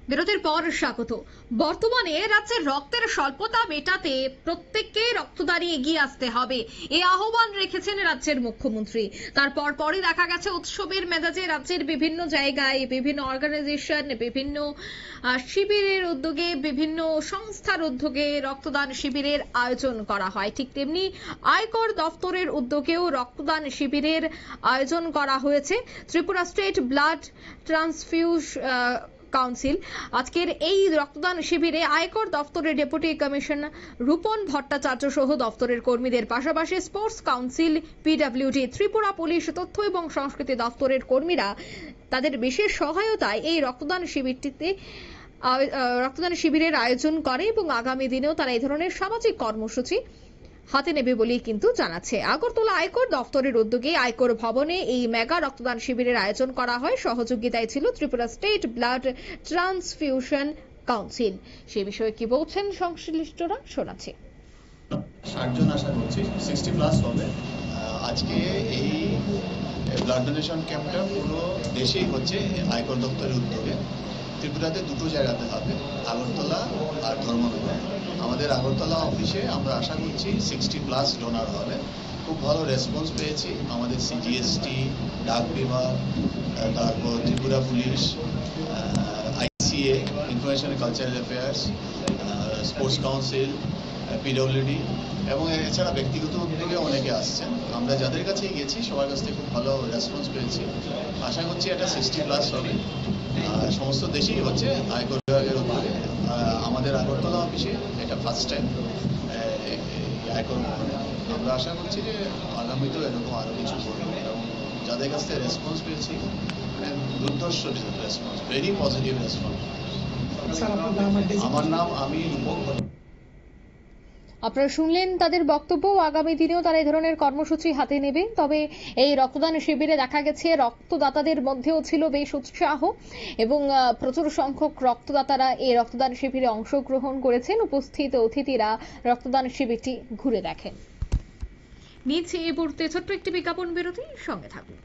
বিরতির পর স্বাগত। বর্তমানে রাজ্যের রক্তের স্বল্পতা মেটাতে প্রত্যেককে রক্তদানে এগিয়ে আসতে হবে, এই আহ্বান রেখেছেন রাজ্যের মুখ্যমন্ত্রী। তারপর পরে দেখা গেছে উৎসবের মেজাজে রাজ্যের বিভিন্ন জায়গায় বিভিন্ন অর্গানাইজেশন, বিভিন্ন শিবিরের উদ্যোগে, বিভিন্ন সংস্থার উদ্যোগে রক্তদান শিবিরের আয়োজন করা হয়। ঠিক তেমনি আয়কর দফতরের উদ্যোগেও রক্তদান শিবিরের আয়োজন করা হয়েছে। Tripura state blood transfuse council আজকের এই রক্তদান শিবিরে আয়কর দফতরের ডেপুটি কমিশনার রূপন ভট্টাচার্য সহ দফতরের কর্মীদের পাশাপাশি sports council, PWD, Tripura police, তথ্য এবং সংস্কৃতি দফতরের কর্মীরা তাদের বিশেষ সহায়তায় এই রক্তদান শিবিরের আয়োজন করে এবং আগামী দিনেও তারা এই ধরনের সামাজিক কর্মসূচি হাতে নেবে বলেই কিন্তু জানাচ্ছে। আগরতলা আয়কর দফতরের উদ্যোগে আয়কর ভবনে এই মেগা রক্তদান শিবিরের আয়োজন করা হয়। সহযোগিতায় ছিল Tripura state blood transfusion council. সে বিষয়ে কি বলছেন সংশ্লিষ্টরা, শোনাচ্ছি। 60 জন আশা করছি, 60 প্লাস হবে। আজকে এই ব্লাড ডোনেশন ক্যাম্পটা পুরো দেশেই হচ্ছে আয়কর দপ্তরের উদ্যোগে। ত্রিপুরাতে দুটো জায়গাতে হবে, আগরতলা আর ধর্মনগর। আমাদের আগরতলা অফিসে আমরা আশা করছি 60 প্লাস ডোনার হবে। খুব ভালো রেসপন্স পেয়েছি। আমাদের সিজিএসটি, ডাক বিভাগ, তারপর Tripura police, আইসিএ, information cultural affairs, sports council, PWD এবং এছাড়া ব্যক্তিগত উদ্যোগে অনেকে আসছেন। আমরা যাদের কাছেই গেছি সবার কাছ থেকে খুব ভালো রেসপন্স পেয়েছি। আশা করছি এটা 60 প্লাস হবে। সমস্ত দেশেই হচ্ছে আয়কর বিভাগের উদ্যোগে। আমাদের আগরতলা অফিসে এটা ফার্স্ট টাইম আয়কর ভবনে। আমরা আশা করছি যে আগামীতেও এরকম আরো কিছু করবো এবং যাদের কাছ থেকে রেসপন্স পেয়েছি মানে দুর্ধর্ষ রেসপন্স, ভেরি পজিটিভ রেসপন্স। আমার নাম আমি রূপক। আপনারা শুনলেন তাদের বক্তব্য। আগামী দিনেও তারা এই ধরনের কর্মসূচি হাতে নেবে। তবে এই রক্তদান শিবিরে দেখা গেছে রক্তদাতাদের মধ্যেও ছিল বেশ উৎসাহ এবং প্রচুর সংখ্যক রক্তদাতারা এই রক্তদান শিবিরে অংশগ্রহণ করেছেন। উপস্থিত অতিথিরা রক্তদান শিবিরটি ঘুরে দেখেন। নিচে এই মুহূর্তে ছোট্ট একটি বিজ্ঞাপন বিরতি, সঙ্গে থাকুন।